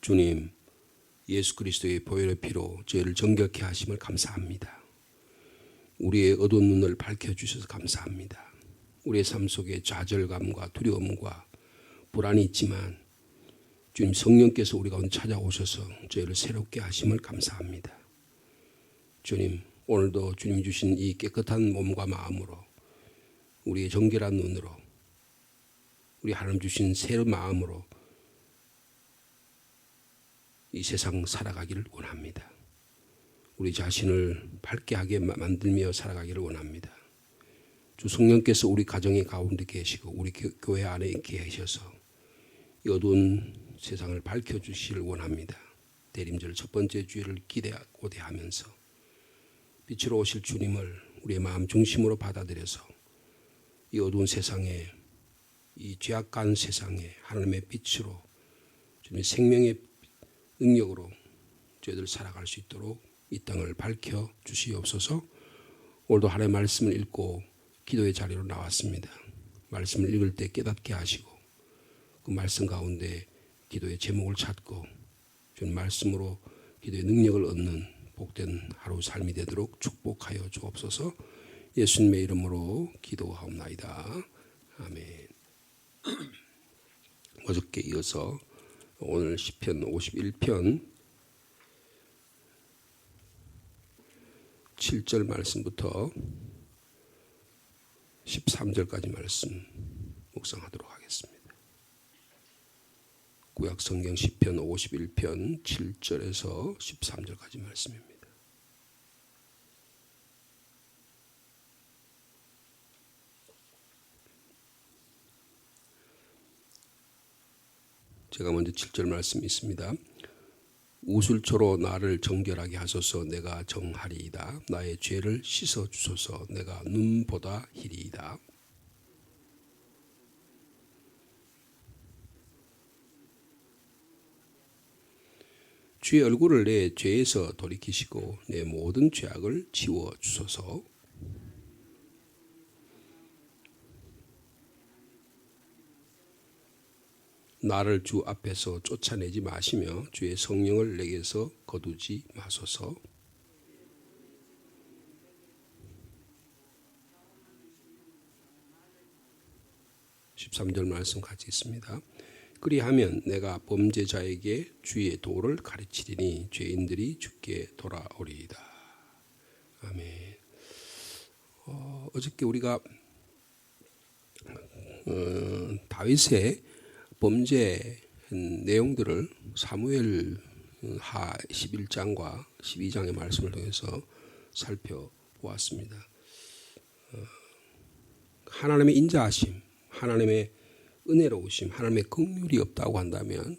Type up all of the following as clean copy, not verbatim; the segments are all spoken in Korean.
주님, 예수 그리스도의 보혈의 피로 저희를 정결케 하심을 감사합니다. 우리의 어두운 눈을 밝혀주셔서 감사합니다. 우리의 삶 속에 좌절감과 두려움과 불안이 있지만 주님 성령께서 우리 가운데 찾아오셔서 저희를 새롭게 하심을 감사합니다. 주님, 오늘도 주님이 주신 이 깨끗한 몸과 마음으로 우리의 정결한 눈으로 우리 하나님 주신 새 마음으로 이 세상 살아가기를 원합니다. 우리 자신을 밝게 하게 만들며 살아가기를 원합니다. 주 성령께서 우리 가정의 가운데 계시고 우리 교회 안에 계셔서 이 어두운 세상을 밝혀주시기를 원합니다. 대림절 첫 번째 주일을 고대하면서 빛으로 오실 주님을 우리의 마음 중심으로 받아들여서 이 어두운 세상에 이 죄악한 세상에 하나님의 빛으로 주님의 생명의 능력으로 저희들 살아갈 수 있도록 이 땅을 밝혀 주시옵소서. 오늘도 하나님의 말씀을 읽고 기도의 자리로 나왔습니다. 말씀을 읽을 때 깨닫게 하시고 그 말씀 가운데 기도의 제목을 찾고 주님 말씀으로 기도의 능력을 얻는 복된 하루 삶이 되도록 축복하여 주옵소서. 예수님의 이름으로 기도하옵나이다. 아멘. 어저께 이어서 오늘 시편 51편 7절 말씀부터 13절까지 말씀 묵상하도록 하겠습니다. 구약 성경 시편 51편 7절에서 13절까지 말씀입니다. 제가 먼저 7절 말씀이 있습니다. 우슬초로 나를 정결하게 하소서. 내가 정하리이다. 나의 죄를 씻어 주소서. 내가 눈보다 희리이다. 주의 얼굴을 내 죄에서 돌이키시고 내 모든 죄악을 지워 주소서. 나를 주 앞에서 쫓아내지 마시며 주의 성령을 내게서 거두지 마소서. (13절) 말씀 같이 있습니다. 그리하면 내가 범죄자에게 주의 도를 가르치리니 죄인들이 주께 돌아오리이다. 아멘. 어저께 우리가 다윗의 범죄 내용들을 사무엘하 11장과 12장의 말씀을 통해서 살펴보았습니다. 하나님의 인자하심, 하나님의 은혜로우심, 하나님의 긍휼이 없다고 한다면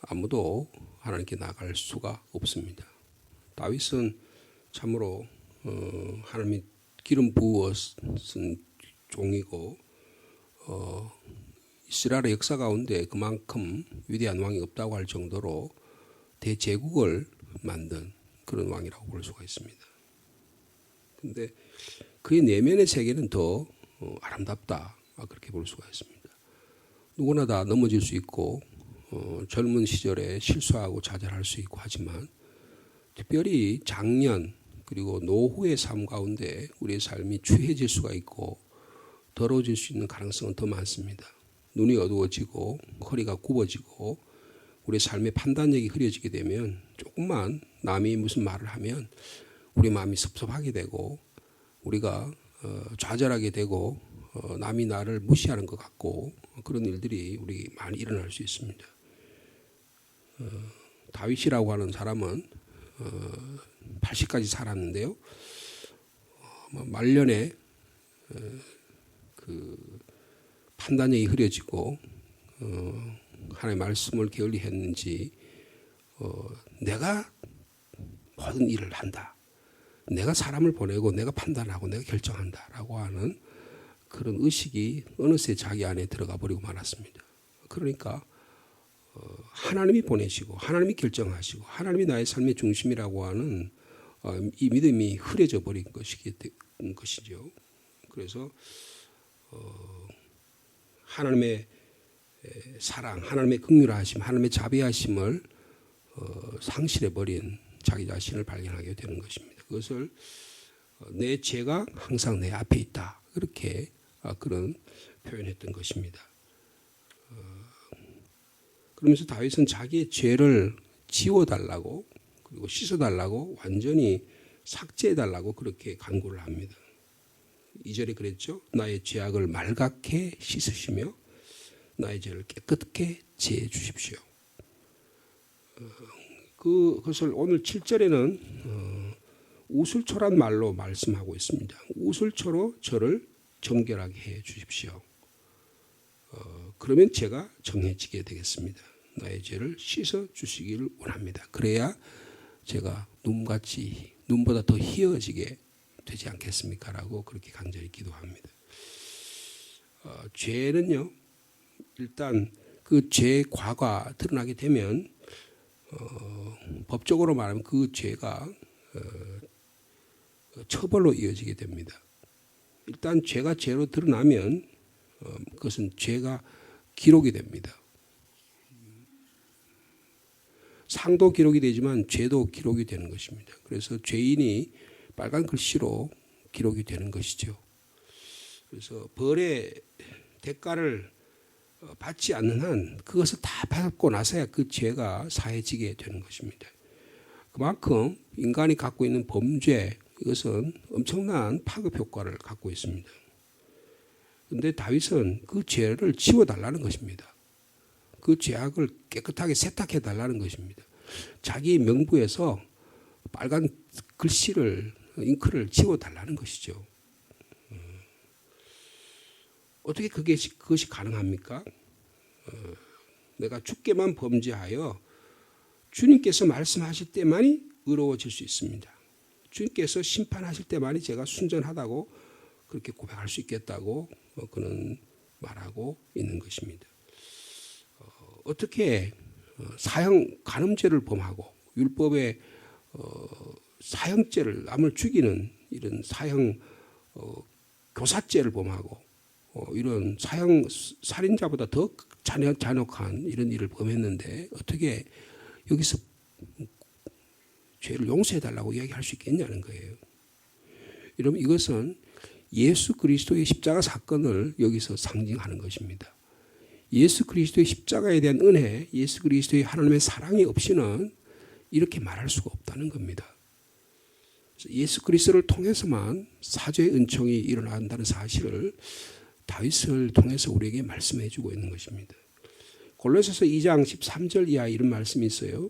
아무도 하나님께 나갈 수가 없습니다. 다윗은 참으로 하나님이 기름 부어 쓴 종이고 이스라엘의 역사 가운데 그만큼 위대한 왕이 없다고 할 정도로 대제국을 만든 그런 왕이라고 볼 수가 있습니다. 그런데 그의 내면의 세계는 더 아름답다, 그렇게 볼 수가 있습니다. 누구나 다 넘어질 수 있고 젊은 시절에 실수하고 좌절할 수 있고 하지만 특별히 장년 그리고 노후의 삶 가운데 우리의 삶이 추해질 수가 있고 더러워질 수 있는 가능성은 더 많습니다. 눈이 어두워지고 허리가 굽어지고 우리 삶의 판단력이 흐려지게 되면 조금만 남이 무슨 말을 하면 우리 마음이 섭섭하게 되고 우리가 좌절하게 되고 남이 나를 무시하는 것 같고 그런 일들이 우리 많이 일어날 수 있습니다. 다윗이라고 하는 사람은 80까지 살았는데요. 말년에 판단력이 흐려지고 하나님의 말씀을 게을리했는지 내가 모든 일을 한다. 내가 사람을 보내고 내가 판단하고 내가 결정한다라고 하는 그런 의식이 어느새 자기 안에 들어가 버리고 말았습니다. 그러니까 하나님이 보내시고 하나님이 결정하시고 하나님이 나의 삶의 중심이라고 하는 이 믿음이 흐려져 버린 것이죠. 그래서 하나님의 사랑, 하나님의 긍휼하심, 하나님의 자비하심을 상실해버린 자기 자신을 발견하게 되는 것입니다. 그것을 내 죄가 항상 내 앞에 있다. 그렇게 그런 표현했던 것입니다. 그러면서 다윗은 자기의 죄를 지워달라고 그리고 씻어달라고 완전히 삭제해달라고 그렇게 간구를 합니다. 2절에 그랬죠. 나의 죄악을 말갛게 씻으시며 나의 죄를 깨끗게 제해 주십시오. 그것을 오늘 7절에는 우슬초란 말로 말씀하고 있습니다. 우슬초로 저를 정결하게 해 주십시오. 그러면 제가 정해지게 되겠습니다. 나의 죄를 씻어 주시기를 원합니다. 그래야 제가 눈보다 더 희어지게 되지 않겠습니까? 라고 그렇게 간절히 기도합니다. 죄는요, 일단 그 죄의 과가 드러나게 되면 법적으로 말하면 그 죄가 처벌로 이어지게 됩니다. 일단 죄가 죄로 드러나면 그것은 죄가 기록이 됩니다. 상도 기록이 되지만 죄도 기록이 되는 것입니다. 그래서 죄인이 빨간 글씨로 기록이 되는 것이죠. 그래서 벌의 대가를 받지 않는 한 그것을 다 받고 나서야 그 죄가 사해지게 되는 것입니다. 그만큼 인간이 갖고 있는 범죄 이것은 엄청난 파급 효과를 갖고 있습니다. 그런데 다윗은 그 죄를 지워달라는 것입니다. 그 죄악을 깨끗하게 세탁해달라는 것입니다. 자기 명부에서 빨간 글씨를 잉크를 지워달라는 것이죠. 어떻게 그것이 가능합니까? 내가 주께만 범죄하여 주님께서 말씀하실 때만이 의로워질 수 있습니다. 주님께서 심판하실 때만이 제가 순전하다고 그렇게 고백할 수 있겠다고 그는 말하고 있는 것입니다. 어떻게 사형 간음죄를 범하고 율법의 사형죄를 남을 죽이는 이런 사형 교사죄를 범하고 이런 사형 살인자보다 더 잔혹한 이런 일을 범했는데 어떻게 여기서 죄를 용서해달라고 이야기할 수 있겠냐는 거예요. 여러분 이것은 예수 그리스도의 십자가 사건을 여기서 상징하는 것입니다. 예수 그리스도의 십자가에 대한 은혜, 예수 그리스도의 하나님의 사랑이 없이는 이렇게 말할 수가 없다는 겁니다. 예수 그리스도를 통해서만 사죄의 은총이 일어난다는 사실을 다윗을 통해서 우리에게 말씀해 주고 있는 것입니다. 골로새서 2장 13절 이하에 이런 말씀이 있어요.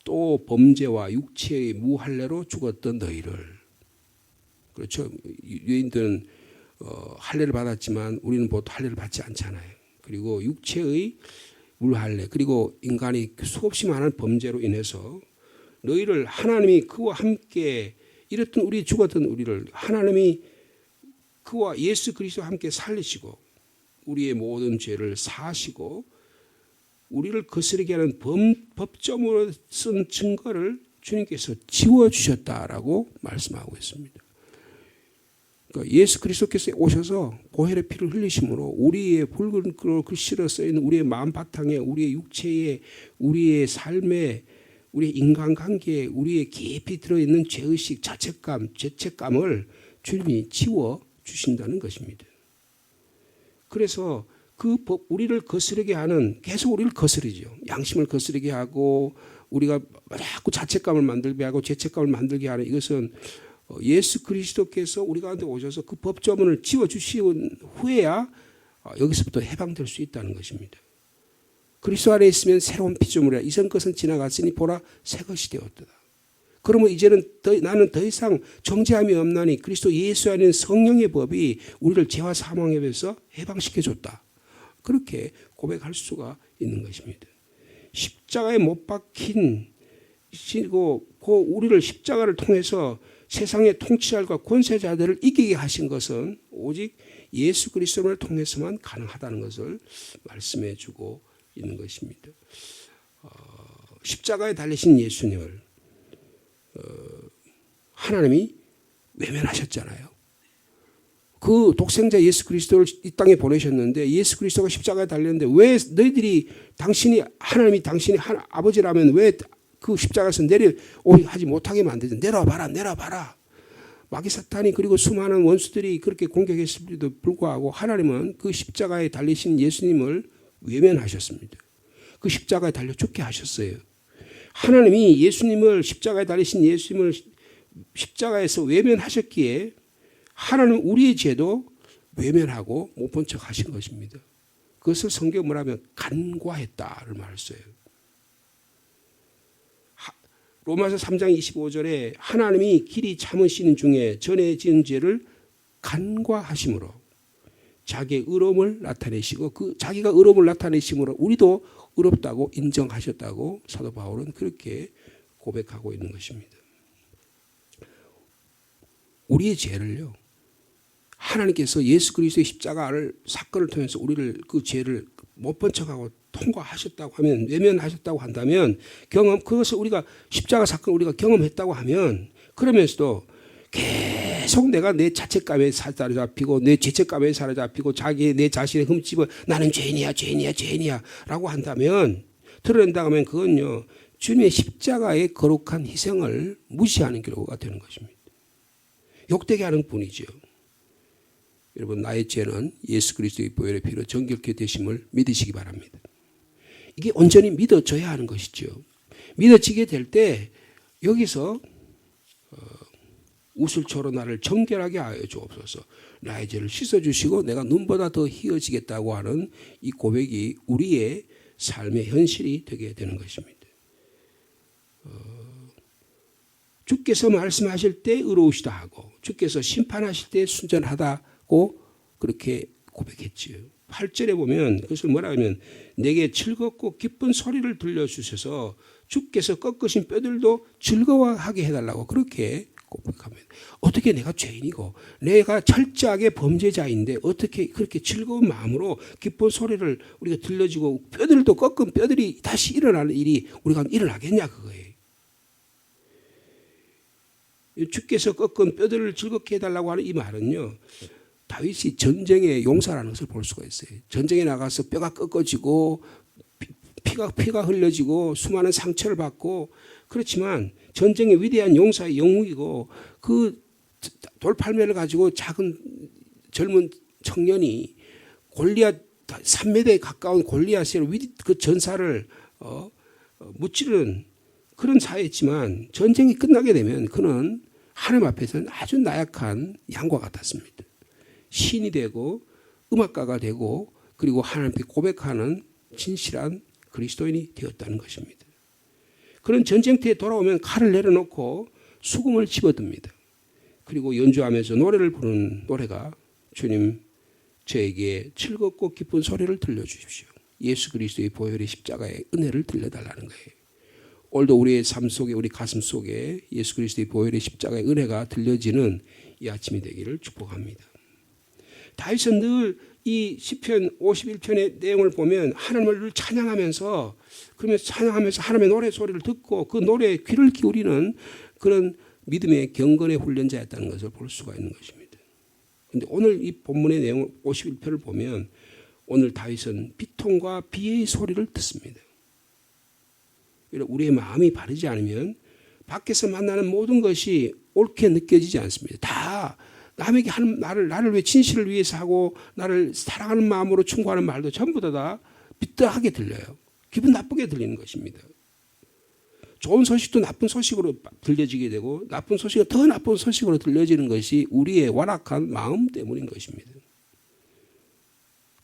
또 범죄와 육체의 무할례로 죽었던 너희를. 그렇죠. 유대인들은 할례를 받았지만 우리는 보통 할례를 받지 않잖아요. 그리고 육체의 무할례 그리고 인간이 수없이 많은 범죄로 인해서 너희를 하나님이 그와 함께 이랬던 우리 죽었던 우리를 하나님이 그와 예수 그리스도와 함께 살리시고 우리의 모든 죄를 사하시고 우리를 거스르게 하는 법정으로 쓴 증거를 주님께서 지워주셨다라고 말씀하고 있습니다. 그러니까 예수 그리스도께서 오셔서 보혈의 피를 흘리심으로 우리의 붉은 글씨로 쓰여있는 우리의 마음 바탕에 우리의 육체에 우리의 삶에 우리의 인간관계에 우리의 깊이 들어있는 죄의식, 자책감, 죄책감을 주님이 지워주신다는 것입니다. 그래서 그 법, 우리를 거스르게 하는 계속 우리를 거스르죠. 양심을 거스르게 하고 우리가 자꾸 자책감을 만들게 하고 죄책감을 만들게 하는 이것은 예수 그리스도께서 우리 가운데 오셔서 그 법조문을 지워주신 후에야 여기서부터 해방될 수 있다는 것입니다. 그리스도 안에 있으면 새로운 피조물이라 이전 것은 지나갔으니 보라 새 것이 되었다. 그러면 이제는 나는 더 이상 정죄함이 없나니 그리스도 예수 안에 있는 성령의 법이 우리를 죄와 사망에서 해방시켜줬다. 그렇게 고백할 수가 있는 것입니다. 십자가에 못 박힌 우리를 십자가를 통해서 세상의 통치자들과 권세자들을 이기게 하신 것은 오직 예수 그리스도를 통해서만 가능하다는 것을 말씀해 주고 있는 것입니다. 십자가에 달리신 예수님을 하나님이 외면하셨잖아요. 그 독생자 예수 그리스도를 이 땅에 보내셨는데 예수 그리스도가 십자가에 달렸는데 왜 너희들이 하나님이 당신이 아버지라면 왜 그 십자가에서 하지 못하게 만들죠. 내려봐라. 마귀 사탄이 그리고 수많은 원수들이 그렇게 공격했음에도 불구하고 하나님은 그 십자가에 달리신 예수님을 외면하셨습니다. 그 십자가에 달려 죽게 하셨어요. 하나님이 십자가에 달리신 예수님을 십자가에서 외면하셨기에 하나님은 우리의 죄도 외면하고 못 본 척 하신 것입니다. 그것을 성경은 뭐라면 간과했다를 말했어요. 로마서 3장 25절에 하나님이 길이 참으시는 중에 전에 지은 죄를 간과하심으로 자기의 의로움을 나타내시고 그 자기가 의로움을 나타내심으로 우리도 의롭다고 인정하셨다고 사도 바울은 그렇게 고백하고 있는 것입니다. 우리의 죄를요, 하나님께서 예수 그리스도의 십자가를 사건을 통해서 우리를 그 죄를 못 본 척하고 통과하셨다고 하면, 외면하셨다고 한다면, 그것을 우리가 십자가 사건을 우리가 경험했다고 하면, 그러면서도 계속 내가 내 자책감에 사로잡히고 내 죄책감에 사로잡히고 내 자신의 흠집을 나는 죄인이야 라고 한다면, 드러낸다고 하면 그건요, 주님의 십자가의 거룩한 희생을 무시하는 결과가 되는 것입니다. 욕되게 하는 뿐이죠. 여러분, 나의 죄는 예수 그리스도의 보혈의 피로 정결케 되심을 믿으시기 바랍니다. 이게 온전히 믿어져야 하는 것이죠. 믿어지게 될 때 여기서 우슬초로 나를 정결하게 하여 주옵소서. 나의 죄를 씻어주시고 내가 눈보다 더 희어지겠다고 하는 이 고백이 우리의 삶의 현실이 되게 되는 것입니다. 주께서 말씀하실 때 의로우시다 하고 주께서 심판하실 때 순전하다고 그렇게 고백했지요. 8절에 보면 그것을 뭐라 하면 내게 즐겁고 기쁜 소리를 들려주셔서 주께서 꺾으신 뼈들도 즐거워하게 해달라고 그렇게 고백합니다. 어떻게 내가 죄인이고 내가 철저하게 범죄자인데 어떻게 그렇게 즐거운 마음으로 기쁜 소리를 우리가 들려주고 뼈들도 꺾은 뼈들이 다시 일어나는 일이 우리가 일어나겠냐 그거예요. 주께서 꺾은 뼈들을 즐겁게 해달라고 하는 이 말은요, 다윗이 전쟁의 용사라는 것을 볼 수가 있어요. 전쟁에 나가서 뼈가 꺾어지고 피가 흘려지고 수많은 상처를 받고 그렇지만 전쟁의 위대한 용사의 영웅이고 그 돌팔매를 가지고 작은 젊은 청년이 골리앗 3m에 가까운 골리앗의 그 전사를 무찌르는 그런 사회였지만 전쟁이 끝나게 되면 그는 하나님 앞에서는 아주 나약한 양과 같았습니다. 신이 되고 음악가가 되고 그리고 하나님께 고백하는 진실한 그리스도인이 되었다는 것입니다. 그런 전쟁터에 돌아오면 칼을 내려놓고 수금을 집어듭니다. 그리고 연주하면서 노래를 부르는 노래가 주님 저에게 즐겁고 기쁜 소리를 들려주십시오. 예수 그리스도의 보혈의 십자가의 은혜를 들려달라는 거예요. 오늘도 우리의 삶 속에 우리 가슴 속에 예수 그리스도의 보혈의 십자가의 은혜가 들려지는 이 아침이 되기를 축복합니다. 다윗은 늘 이 시편 51편의 내용을 보면 하나님을 늘 찬양하면서 그러면서 찬양하면서 하나님의 노래 소리를 듣고 그 노래에 귀를 기울이는 그런 믿음의 경건의 훈련자였다는 것을 볼 수가 있는 것입니다. 그런데 오늘 이 본문의 내용 51편을 보면 오늘 다윗은 비통과 비애의 소리를 듣습니다. 우리의 마음이 바르지 않으면 밖에서 만나는 모든 것이 옳게 느껴지지 않습니다. 다 남에게 하는 나를 왜 진실을 위해서 하고 나를 사랑하는 마음으로 충고하는 말도 전부 다 비떠하게 들려요. 기분 나쁘게 들리는 것입니다. 좋은 소식도 나쁜 소식으로 들려지게 되고 나쁜 소식은 더 나쁜 소식으로 들려지는 것이 우리의 완악한 마음 때문인 것입니다.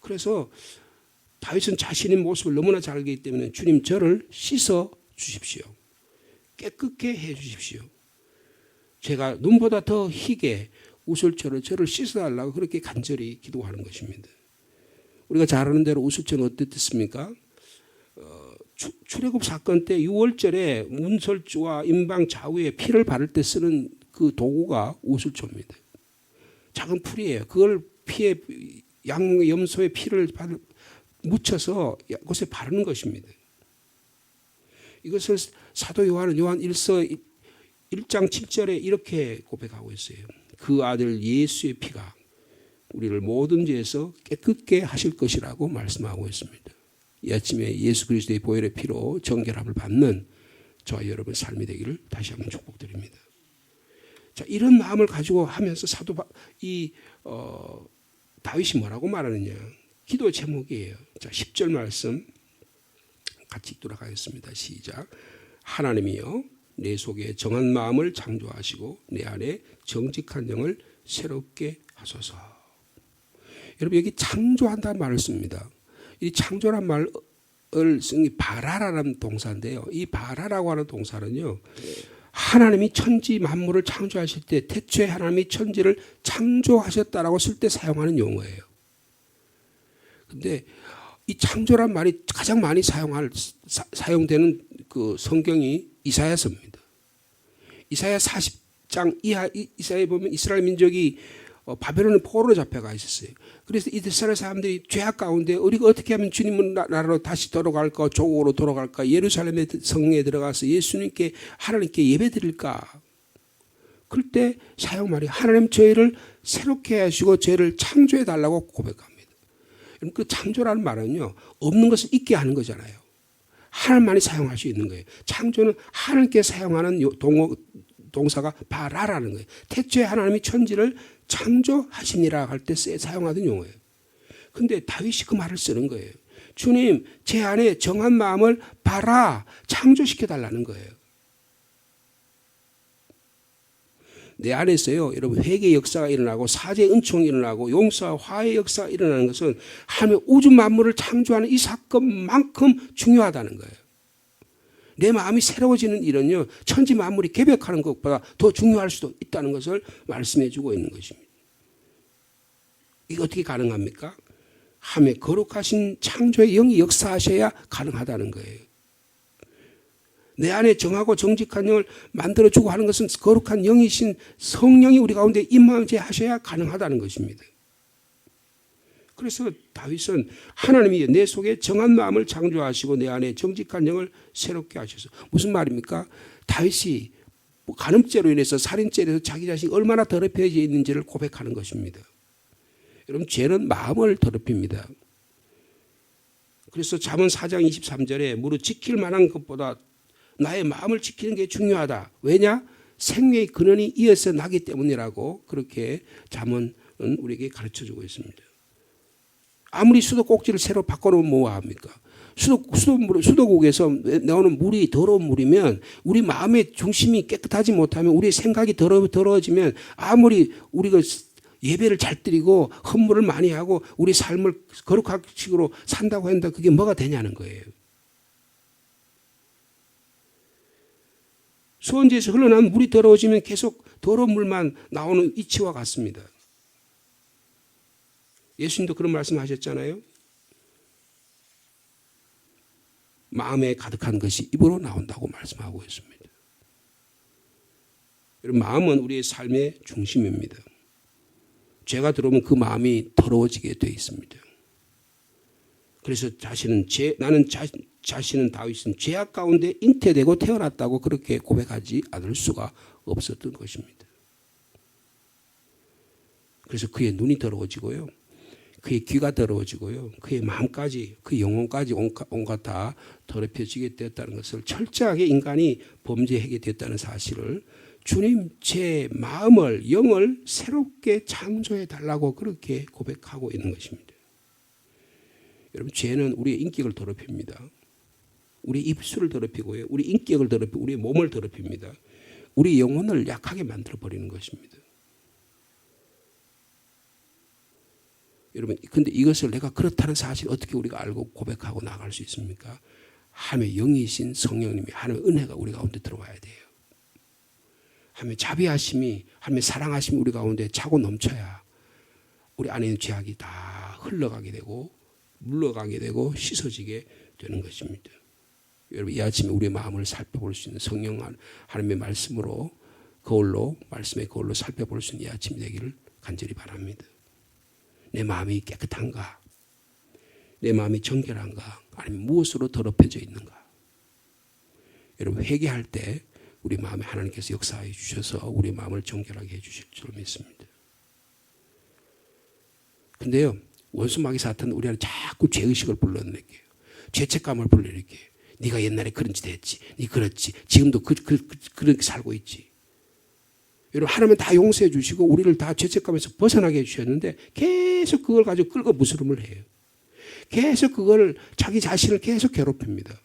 그래서 다윗은 자신의 모습을 너무나 잘 알기 때문에 주님 저를 씻어 주십시오. 깨끗게 해 주십시오. 제가 눈보다 더 희게 우슬초로 저를 씻어달라고 그렇게 간절히 기도하는 것입니다. 우리가 잘 아는 대로 우슬초는 어땠습니까? 출애굽 사건 때 6월절에 문설주와 임방 좌우에 피를 바를 때 쓰는 그 도구가 우슬초입니다. 작은 풀이에요. 그걸 피에 염소의 피를 묻혀서 그것에 바르는 것입니다. 이것을 사도 요한 1서 1장 7절에 이렇게 고백하고 있어요. 그 아들 예수의 피가 우리를 모든 죄에서 깨끗게 하실 것이라고 말씀하고 있습니다. 이 아침에 예수 그리스도의 보혈의 피로 정결함을 받는 저와 여러분 삶이 되기를 다시 한번 축복드립니다. 자, 이런 마음을 가지고 하면서 다윗이 뭐라고 말하느냐? 기도 제목이에요. 자, 10절 말씀 같이 읽도록 하겠습니다. 시작. 하나님이여 내 속에 정한 마음을 창조하시고 내 안에 정직한 영을 새롭게 하소서. 여러분 여기 창조한다는 말을 씁니다. 이 창조란 말을 쓴 게 바라라는 동사인데요. 이 바라라고 하는 동사는요. 하나님이 천지 만물을 창조하실 때 태초에 하나님이 천지를 창조하셨다라고 쓸 때 사용하는 용어예요. 근데 이 창조란 말이 가장 많이 사용되는 그 성경이 이사야서입니다. 이사야 40장 이사야에 보면 이스라엘 민족이 바벨론 포로로 잡혀가 있었어요. 그래서 이스라엘 사람들이 죄악 가운데 우리가 어떻게 하면 주님 나라로 다시 돌아갈까, 조국으로 돌아갈까, 예루살렘의 성에 들어가서 예수님께 하나님께 예배드릴까. 그럴 때 사용말이 하나님 저희를 새롭게 하시고 저희를 창조해 달라고 고백합니다. 그 창조라는 말은요, 없는 것을 있게 하는 거잖아요. 하나님만이 사용할 수 있는 거예요. 창조는 하나님께 사용하는 동사가 바라라는 거예요. 태초에 하나님이 천지를 창조하시니라 할 때 사용하던 용어예요. 근데 다윗이 그 말을 쓰는 거예요. 주님, 제 안에 정한 마음을 바라, 창조시켜 달라는 거예요. 내 안에서요, 여러분, 회개의 역사가 일어나고 사죄의 은총이 일어나고 용서와 화해의 역사가 일어나는 것은 하나님의 우주 만물을 창조하는 이 사건만큼 중요하다는 거예요. 내 마음이 새로워지는 일은요, 천지 만물이 개벽하는 것보다 더 중요할 수도 있다는 것을 말씀해 주고 있는 것입니다. 이게 어떻게 가능합니까? 하나님의 거룩하신 창조의 영이 역사하셔야 가능하다는 거예요. 내 안에 정하고 정직한 영을 만들어주고 하는 것은 거룩한 영이신 성령이 우리 가운데 임하셔야 가능하다는 것입니다. 그래서 다윗은 하나님이 내 속에 정한 마음을 창조하시고 내 안에 정직한 영을 새롭게 하셔서 무슨 말입니까? 다윗이 간음죄로 인해서 살인죄로 인해서 자기 자신이 얼마나 더럽혀져 있는지를 고백하는 것입니다. 여러분 죄는 마음을 더럽힙니다. 그래서 잠언 4장 23절에 무릇 지킬 만한 것보다 나의 마음을 지키는 게 중요하다. 왜냐? 생명의 근원이 이어서 나기 때문이라고 그렇게 잠언은 우리에게 가르쳐주고 있습니다. 아무리 수도꼭지를 새로 바꿔놓으면 뭐합니까? 수도국에서 나오는 물이 더러운 물이면 우리 마음의 중심이 깨끗하지 못하면 우리의 생각이 더러워지면 아무리 우리가 예배를 잘 드리고 헌물을 많이 하고 우리 삶을 거룩한 식으로 산다고 한다 그게 뭐가 되냐는 거예요. 수원지에서 흘러나온 물이 더러워지면 계속 더러운 물만 나오는 이치와 같습니다. 예수님도 그런 말씀하셨잖아요. 마음에 가득한 것이 입으로 나온다고 말씀하고 있습니다. 여러분, 마음은 우리의 삶의 중심입니다. 죄가 들어오면 그 마음이 더러워지게 되어 있습니다. 그래서 자신은 다윗은 죄악 가운데 잉태되고 태어났다고 그렇게 고백하지 않을 수가 없었던 것입니다. 그래서 그의 눈이 더러워지고요. 그의 귀가 더러워지고요. 그의 마음까지, 그 영혼까지 온갖 다 더럽혀지게 되었다는 것을 철저하게 인간이 범죄하게 됐다는 사실을 주님 제 마음을 영을 새롭게 창조해 달라고 그렇게 고백하고 있는 것입니다. 여러분 죄는 우리의 인격을 더럽힙니다. 우리 입술을 더럽히고요. 우리 인격을 더럽히고 우리의 몸을 더럽힙니다. 우리 영혼을 약하게 만들어버리는 것입니다. 여러분 근데 이것을 내가 그렇다는 사실을 어떻게 우리가 알고 고백하고 나갈 수 있습니까? 하나님의 영이신 성령님이 하나님의 은혜가 우리 가운데 들어와야 돼요. 하나님의 자비하심이 하나님의 사랑하심이 우리 가운데 차고 넘쳐야 우리 안에 있는 죄악이 다 흘러가게 되고 물러가게 되고 씻어지게 되는 것입니다. 여러분 이 아침에 우리의 마음을 살펴볼 수 있는 성령 하나님의 말씀으로 거울로 말씀의 거울로 살펴볼 수 있는 이 아침이 되기를 간절히 바랍니다. 내 마음이 깨끗한가? 내 마음이 정결한가? 아니면 무엇으로 더럽혀져 있는가? 여러분 회개할 때 우리 마음에 하나님께서 역사해 주셔서 우리 마음을 정결하게 해 주실 줄 믿습니다. 근데요 원수 마귀 사탄은 우리 안에 자꾸 죄의식을 불러일으켜요. 죄책감을 불러일으켜요. 네가 옛날에 그런 짓 했지. 네 그렇지. 지금도 그렇게 살고 있지. 여러분 하나님은 다 용서해 주시고 우리를 다 죄책감에서 벗어나게 해주셨는데 계속 그걸 가지고 끌고 무스름을 해요. 계속 그걸 자기 자신을 계속 괴롭힙니다.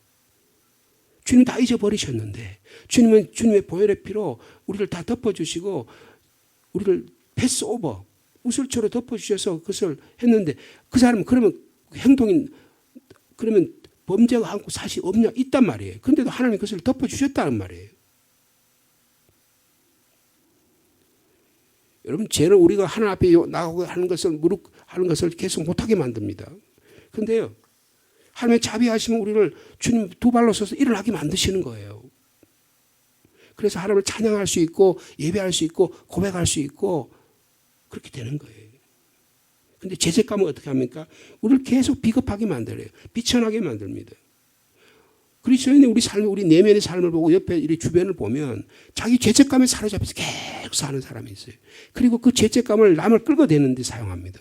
주님 다 잊어버리셨는데 주님은 주님의 보혈의 피로 우리를 다 덮어주시고 우리를 패스오버 우슬초로 덮어주셔서 그것을 했는데 그 사람은 그러면 행동이 그러면 범죄가 한고 사실 없냐? 있단 말이에요. 그런데도 하나님 그것을 덮어주셨다는 말이에요. 여러분 죄는 우리가 하나님 앞에 나가고 하는 것을 무릎 하는 것을 계속 못하게 만듭니다. 그런데요. 하나님의 자비하시면 우리를 주님 두 발로 서서 일어나게 만드시는 거예요. 그래서 하나님을 찬양할 수 있고 예배할 수 있고 고백할 수 있고 그렇게 되는 거예요. 그런데 죄책감은 어떻게 합니까? 우리를 계속 비겁하게 만들어요. 비천하게 만듭니다. 그리스도인이 우리 삶, 우리 내면의 삶을 보고 옆에 이 주변을 보면 자기 죄책감에 사로잡혀서 계속 사는 사람이 있어요. 그리고 그 죄책감을 남을 끌어대는 데 사용합니다.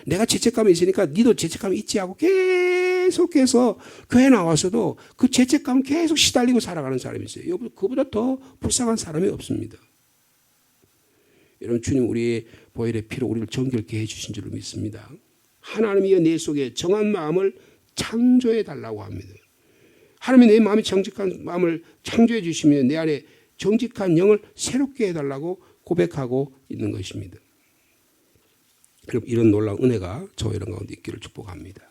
내가 죄책감이 있으니까 니도 죄책감이 있지 하고 계속해서 교회 나와서도 그 죄책감을 계속 시달리고 살아가는 사람이 있어요. 그보다 더 불쌍한 사람이 없습니다. 여러분 주님 우리의 보혈의 피로 우리를 정결케 해주신 줄로 믿습니다. 하나님이 내 속에 정한 마음을 창조해 달라고 합니다. 하나님이 내 마음이 정직한 마음을 창조해 주시면 내 안에 정직한 영을 새롭게 해달라고 고백하고 있는 것입니다. 여러분 이런 놀라운 은혜가 저와 이런 가운데 있기를 축복합니다.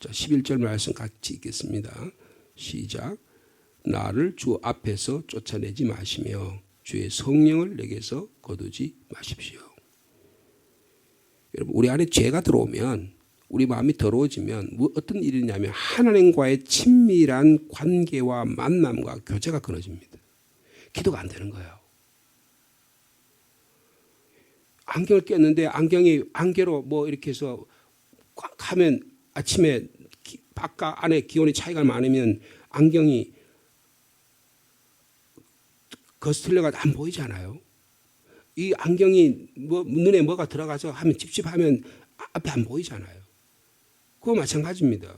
자, 11절 말씀 같이 읽겠습니다. 시작. 나를 주 앞에서 쫓아내지 마시며 주의 성령을 내게서 거두지 마십시오. 여러분 우리 안에 죄가 들어오면 우리 마음이 더러워지면 어떤 일이냐면 하나님과의 친밀한 관계와 만남과 교제가 끊어집니다. 기도가 안 되는 거예요. 안경을 꼈는데 안개로 뭐 이렇게 해서 꽉 하면 아침에 바깥 안에 기온의 차이가 많으면 안경이 거슬려가 안 보이잖아요. 이 안경이 눈에 뭐가 들어가서 하면 찝찝하면 앞에 안 보이잖아요. 그거 마찬가지입니다.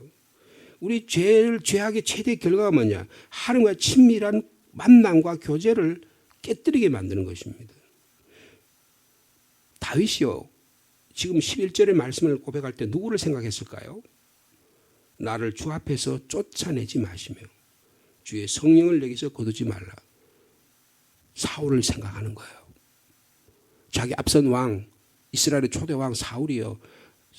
우리 죄악의 최대 결과가 뭐냐? 하나님과 친밀한 만남과 교제를 깨뜨리게 만드는 것입니다. 다윗이요. 지금 11절의 말씀을 고백할 때 누구를 생각했을까요? 나를 주 앞에서 쫓아내지 마시며 주의 성령을 내게서 거두지 말라. 사울을 생각하는 거예요. 자기 앞선 왕, 이스라엘의 초대 왕 사울이요.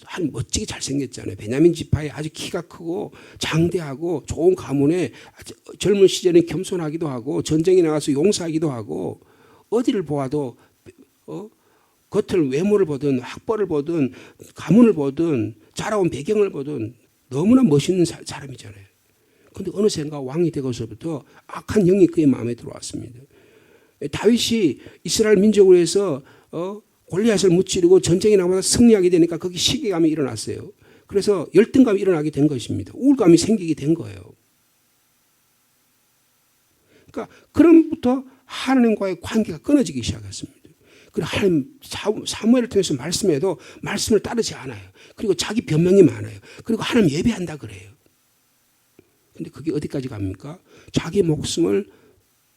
아주 멋지게 잘생겼잖아요. 베냐민 지파에 아주 키가 크고 장대하고 좋은 가문에 젊은 시절에 겸손하기도 하고 전쟁에 나가서 용사하기도 하고 어디를 보아도 겉을 외모를 보든 학벌을 보든 가문을 보든 자라온 배경을 보든 너무나 멋있는 사람이잖아요. 그런데 어느샌가 왕이 되고서부터 악한 영이 그의 마음에 들어왔습니다. 다윗이 이스라엘 민족을 위해서 골리앗을 무찌르고 전쟁에 나가서 승리하게 되니까 거기 시기감이 일어났어요. 그래서 열등감이 일어나게 된 것입니다. 우울감이 생기게 된 거예요. 그러니까 그럼부터 하나님과의 관계가 끊어지기 시작했습니다. 그리고 하나님 사무엘을 통해서 말씀해도 말씀을 따르지 않아요. 그리고 자기 변명이 많아요. 그리고 하나님 예배한다 그래요. 근데 그게 어디까지 갑니까? 자기 목숨을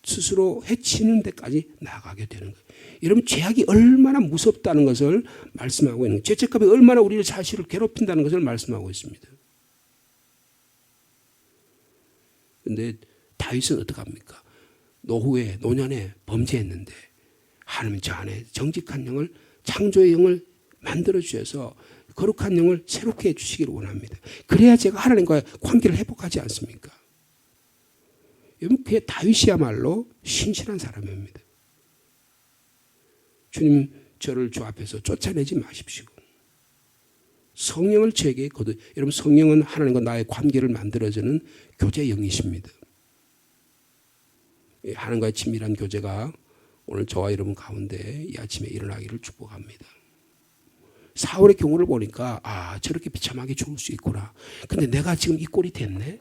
스스로 해치는 데까지 나가게 되는 거예요. 여러분 죄악이 얼마나 무섭다는 것을 말씀하고 있는 거예요. 죄책감이 얼마나 우리를 사실을 괴롭힌다는 것을 말씀하고 있습니다. 그런데 다윗은 어떡합니까? 노후에 노년에 범죄했는데 하나님 저 안에 정직한 영을 창조의 영을 만들어 주셔서 거룩한 영을 새롭게 해주시기를 원합니다. 그래야 제가 하나님과의 관계를 회복하지 않습니까? 여러분 그게 다윗이야말로 신실한 사람입니다. 주님 저를 주 앞에서 쫓아내지 마십시오. 성령을 제게 거두. 여러분 성령은 하나님과 나의 관계를 만들어주는 교제 영이십니다. 하나님과의 친밀한 교제가 오늘 저와 여러분 가운데 이 아침에 일어나기를 축복합니다. 사울의 경우를 보니까 저렇게 비참하게 죽을 수 있구나. 근데 내가 지금 이 꼴이 됐네.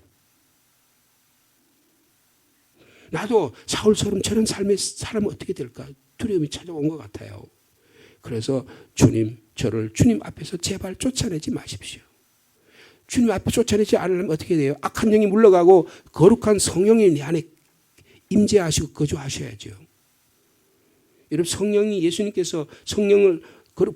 나도 사울처럼 저런 삶의 사람은 어떻게 될까? 두려움이 찾아온 것 같아요. 그래서 주님, 저를 주님 앞에서 제발 쫓아내지 마십시오. 주님 앞에 쫓아내지 않으면 어떻게 돼요? 악한 영이 물러가고 거룩한 성령이 내 안에 임재하시고 거주하셔야죠. 여러분 성령이 예수님께서 성령을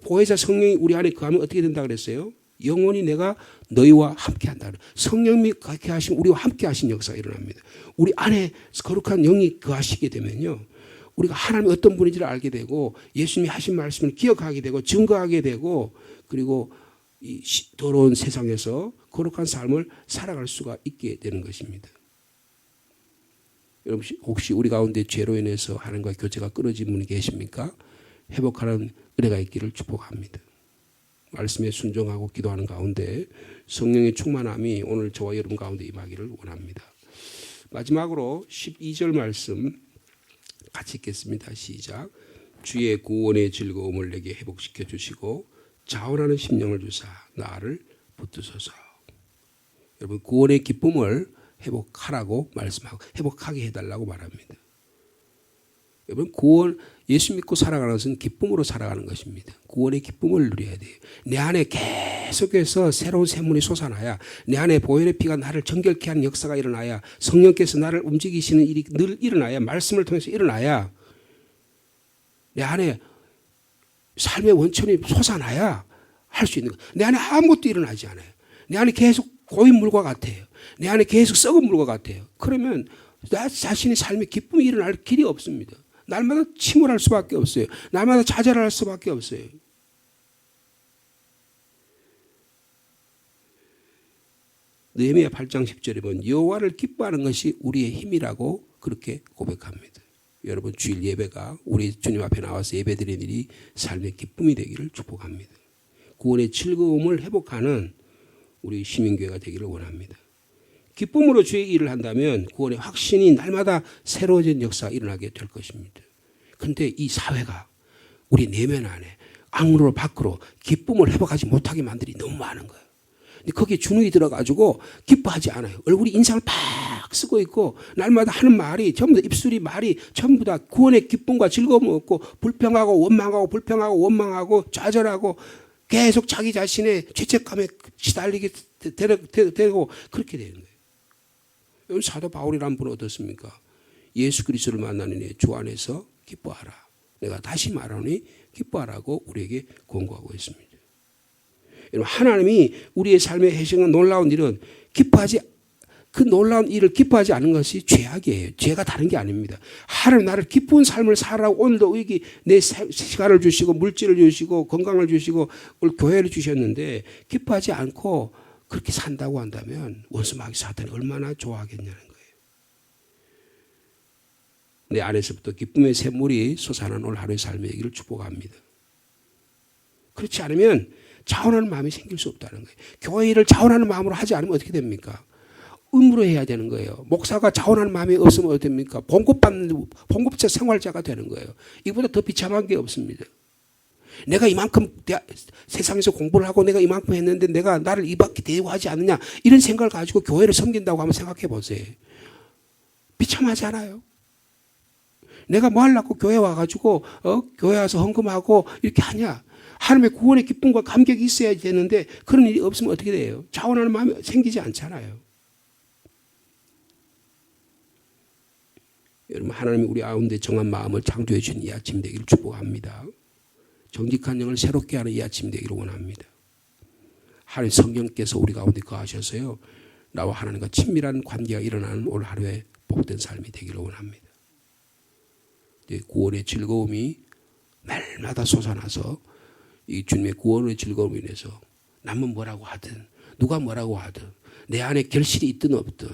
보혜사 성령이 우리 안에 거하면 어떻게 된다 그랬어요? 영원히 내가 너희와 함께한다. 성령이 그렇게 하시면 우리와 함께하신 역사가 일어납니다. 우리 안에 거룩한 영이 거하시게 되면요, 우리가 하나님이 어떤 분인지를 알게 되고 예수님이 하신 말씀을 기억하게 되고 증거하게 되고 그리고 이 더러운 세상에서 거룩한 삶을 살아갈 수가 있게 되는 것입니다. 여러분 혹시 우리 가운데 죄로 인해서 하나님과 교제가 끊어진 분이 계십니까? 회복하는 은혜가 있기를 축복합니다. 말씀에 순종하고 기도하는 가운데 성령의 충만함이 오늘 저와 여러분 가운데 임하기를 원합니다. 마지막으로 12절 말씀 같이 읽겠습니다. 시작. 주의 구원의 즐거움을 내게 회복시켜 주시고 자원하는 심령을 주사 나를 붙드소서. 여러분 구원의 기쁨을 회복하라고 말씀하고 회복하게 해달라고 말합니다. 여러분 구원 예수 믿고 살아가는 것은 기쁨으로 살아가는 것입니다. 구원의 기쁨을 누려야 돼요. 내 안에 계속해서 새로운 샘물이 솟아나야 내 안에 보혈의 피가 나를 정결케 하는 역사가 일어나야 성령께서 나를 움직이시는 일이 늘 일어나야 말씀을 통해서 일어나야 내 안에 삶의 원천이 솟아나야 할 수 있는 거예요. 내 안에 아무것도 일어나지 않아요. 내 안에 계속 고인 물과 같아요. 내 안에 계속 썩은 물과 같아요. 그러면 나 자신의 삶에 기쁨이 일어날 길이 없습니다. 날마다 침울할 수밖에 없어요. 날마다 좌절할 수밖에 없어요. 느헤미야 8장 10절에 보면 여호와를 기뻐하는 것이 우리의 힘이라고 그렇게 고백합니다. 여러분 주일 예배가 우리 주님 앞에 나와서 예배드리는 일이 삶의 기쁨이 되기를 축복합니다. 구원의 즐거움을 회복하는 우리 시민교회가 되기를 원합니다. 기쁨으로 주의 일을 한다면 구원의 확신이 날마다 새로워진 역사가 일어나게 될 것입니다. 그런데 이 사회가 우리 내면 안에 안으로 밖으로 기쁨을 회복하지 못하게 만들이 너무 많은 거예요. 근데 거기에 주눅이 들어가지고 기뻐하지 않아요. 얼굴이 인상을 팍 쓰고 있고 날마다 하는 말이 전부 다 입술이 말이 전부 다 구원의 기쁨과 즐거움을 얻고 불평하고 원망하고 불평하고 원망하고 좌절하고 계속 자기 자신의 죄책감에 시달리게 되고 그렇게 되는 거예요. 여러분 사도 바울이라는 분은 어떻습니까? 예수 그리스도를 만나는 주 안에서 기뻐하라. 내가 다시 말하니 기뻐하라고 우리에게 권고하고 있습니다. 여러분 하나님이 우리의 삶에 행하는 놀라운 일은 그 놀라운 일을 기뻐하지 않는 것이 죄악이에요. 죄가 다른 게 아닙니다. 하나님 나를 기쁜 삶을 살아라고 오늘도 내 시간을 주시고 물질을 주시고 건강을 주시고 교회를 주셨는데 기뻐하지 않고 그렇게 산다고 한다면 원수 마귀 사탄이 얼마나 좋아하겠냐는 거예요. 내 안에서부터 기쁨의 샘물이 솟아나는 오늘 하루의 삶의 얘기를 축복합니다. 그렇지 않으면 자원하는 마음이 생길 수 없다는 거예요. 교회 일을 자원하는 마음으로 하지 않으면 어떻게 됩니까? 의무로 해야 되는 거예요. 목사가 자원하는 마음이 없으면 어떻게 됩니까? 봉급자 생활자가 되는 거예요. 이보다 더 비참한 게 없습니다. 내가 이만큼 세상에서 공부를 하고 내가 이만큼 했는데 내가 나를 이밖에 대우하지 않느냐 이런 생각을 가지고 교회를 섬긴다고 한번 생각해 보세요. 비참하지 않아요? 내가 뭐 하려고 교회 와가지고 교회 와서 헌금하고 이렇게 하냐? 하나님의 구원의 기쁨과 감격이 있어야 되는데 그런 일이 없으면 어떻게 돼요? 자원하는 마음이 생기지 않잖아요. 여러분 하나님이 우리 가운데 정한 마음을 창조해 주신 이 아침 되기를 축복합니다. 정직한 영을 새롭게 하는 이 아침 되기를 원합니다. 하나님 성령께서 우리 가운데 거하셔서요. 나와 하나님과 친밀한 관계가 일어나는 오늘 하루의 복된 삶이 되기를 원합니다. 구원의 즐거움이 날마다 솟아나서 이 주님의 구원의 즐거움으로 인해서 남은 뭐라고 하든 누가 뭐라고 하든 내 안에 결실이 있든 없든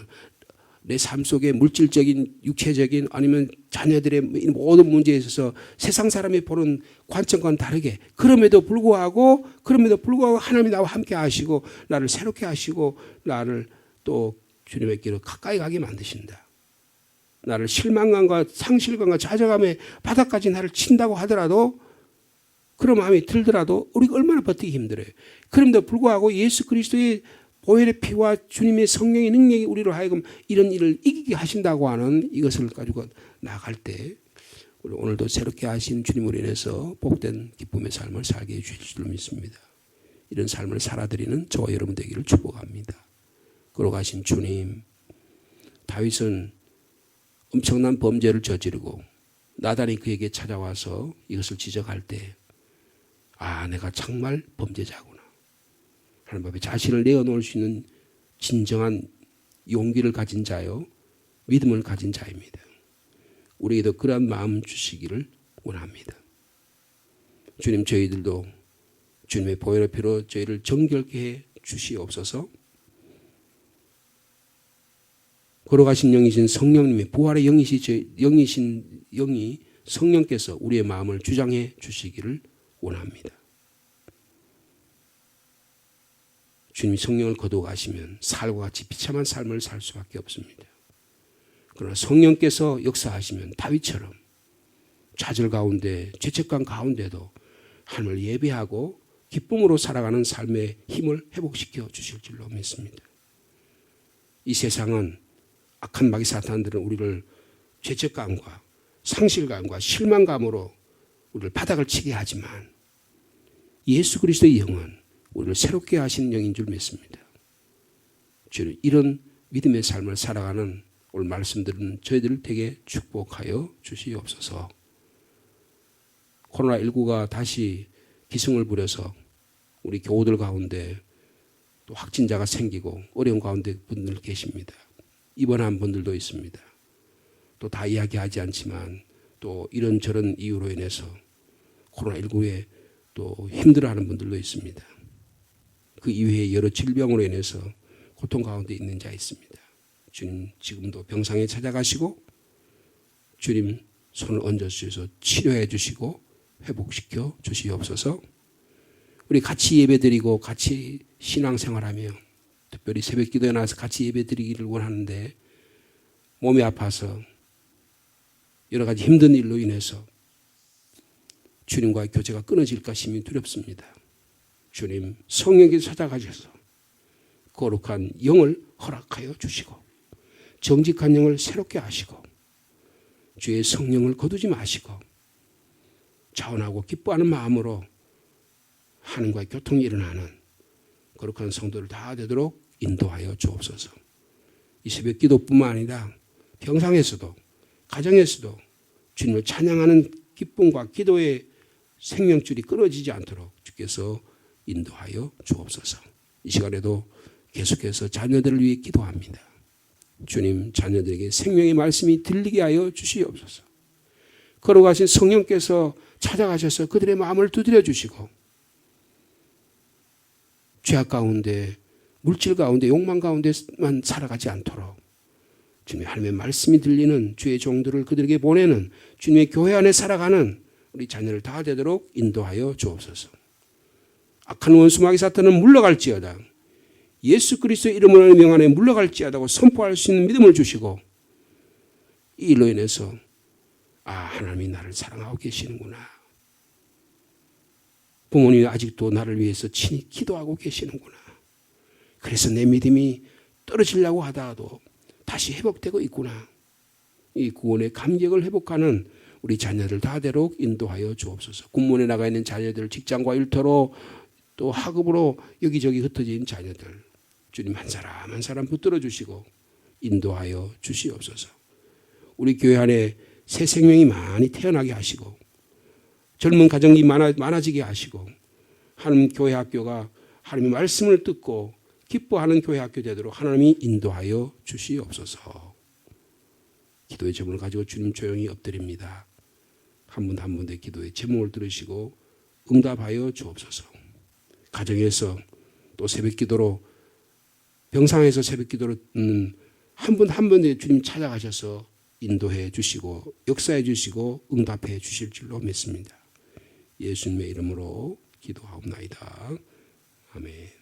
내 삶 속에 물질적인 육체적인 아니면 자녀들의 모든 문제에 있어서 세상 사람이 보는 관점과는 다르게 그럼에도 불구하고 하나님이 나와 함께 하시고 나를 새롭게 하시고 나를 또 주님의 길로 가까이 가게 만드신다. 나를 실망감과 상실감과 좌절감의 바닥까지 나를 친다고 하더라도 그런 마음이 들더라도 우리가 얼마나 버티기 힘들어요. 그럼에도 불구하고 예수 그리스도의 보혈의 피와 주님의 성령의 능력이 우리로 하여금 이런 일을 이기게 하신다고 하는 이것을 가지고 나아갈 때 우리 오늘도 새롭게 하신 주님으로 인해서 복된 기쁨의 삶을 살게 해주실 줄 믿습니다. 이런 삶을 살아드리는 저와 여러분 되기를 축복합니다. 걸어가신 주님, 다윗은 엄청난 범죄를 저지르고 나단이 그에게 찾아와서 이것을 지적할 때 내가 정말 범죄자구나. 하나님 앞에 자신을 내어놓을 수 있는 진정한 용기를 가진 자요, 믿음을 가진 자입니다. 우리에게도 그러한 마음 주시기를 원합니다. 주님, 저희들도 주님의 보혈의 피로 저희를 정결케 해 주시옵소서. 걸어가신 영이신 성령님의 부활의 영이신 영이 성령께서 우리의 마음을 주장해 주시기를 원합니다. 주님이 성령을 거두어 가시면 살과 같이 비참한 삶을 살 수밖에 없습니다. 그러나 성령께서 역사하시면 다윗처럼 좌절 가운데 죄책감 가운데도 하나님을 예배하고 기쁨으로 살아가는 삶의 힘을 회복시켜 주실 줄로 믿습니다. 이 세상은 악한 마귀 사탄들은 우리를 죄책감과 상실감과 실망감으로 우리를 바닥을 치게 하지만 예수 그리스도의 영은 우리를 새롭게 하시는 영인 줄 믿습니다. 주님, 이런 믿음의 삶을 살아가는 오늘 말씀들은 저희들을 되게 축복하여 주시옵소서. 코로나19가 다시 기승을 부려서 우리 교우들 가운데 또 확진자가 생기고 어려운 가운데 분들 계십니다. 입원한 분들도 있습니다. 또 다 이야기하지 않지만 또 이런저런 이유로 인해서 코로나19에 또 힘들어하는 분들도 있습니다. 그 이외에 여러 질병으로 인해서 고통 가운데 있는 자 있습니다. 주님, 지금도 병상에 찾아가시고 주님 손을 얹어주셔서 치료해 주시고 회복시켜 주시옵소서. 우리 같이 예배드리고 같이 신앙생활하며 특별히 새벽 기도에 나와서 같이 예배드리기를 원하는데 몸이 아파서 여러 가지 힘든 일로 인해서 주님과의 교제가 끊어질까 심히 두렵습니다. 주님, 성령께서 찾아가셔서 거룩한 영을 허락하여 주시고 정직한 영을 새롭게 하시고 주의 성령을 거두지 마시고 자원하고 기뻐하는 마음으로 하나님과의 교통이 일어나는 거룩한 성도를 다 되도록 인도하여 주옵소서. 이 새벽 기도뿐만 아니라 평상에서도 가정에서도 주님을 찬양하는 기쁨과 기도의 생명줄이 끊어지지 않도록 주께서 인도하여 주옵소서. 이 시간에도 계속해서 자녀들을 위해 기도합니다. 주님, 자녀들에게 생명의 말씀이 들리게 하여 주시옵소서. 걸어가신 성령께서 찾아가셔서 그들의 마음을 두드려 주시고 죄악 가운데, 물질 가운데, 욕망 가운데만 살아가지 않도록 주님의 하나님의 말씀이 들리는 주의 종들을 그들에게 보내는 주님의 교회 안에 살아가는 우리 자녀를 다 되도록 인도하여 주옵소서. 악한 원수 마귀 사탄은 물러갈지어다. 예수 그리스도의 이름으로 명하에 물러갈지어다고 선포할 수 있는 믿음을 주시고 이 일로 인해서 하나님이 나를 사랑하고 계시는구나. 부모님이 아직도 나를 위해서 친히 기도하고 계시는구나. 그래서 내 믿음이 떨어지려고 하다가도 다시 회복되고 있구나. 이 구원의 감격을 회복하는 우리 자녀들 다대로 인도하여 주옵소서. 군문에 나가 있는 자녀들, 직장과 일터로 또 학업으로 여기저기 흩어진 자녀들, 주님 한 사람 한 사람 붙들어 주시고 인도하여 주시옵소서. 우리 교회 안에 새 생명이 많이 태어나게 하시고 젊은 가정이 많아지게 하시고 하나님 교회 학교가 하나님의 말씀을 듣고 기뻐하는 교회 학교 되도록 하나님이 인도하여 주시옵소서. 기도의 제목을 가지고 주님 조용히 엎드립니다. 한 분 한 분의 기도의 제목을 들으시고 응답하여 주옵소서. 가정에서 또 새벽 기도로 병상에서 새벽 기도로 듣는 한 분 한 분의 주님 찾아가셔서 인도해 주시고 역사해 주시고 응답해 주실 줄로 믿습니다. 예수님의 이름으로 기도하옵나이다. 아멘.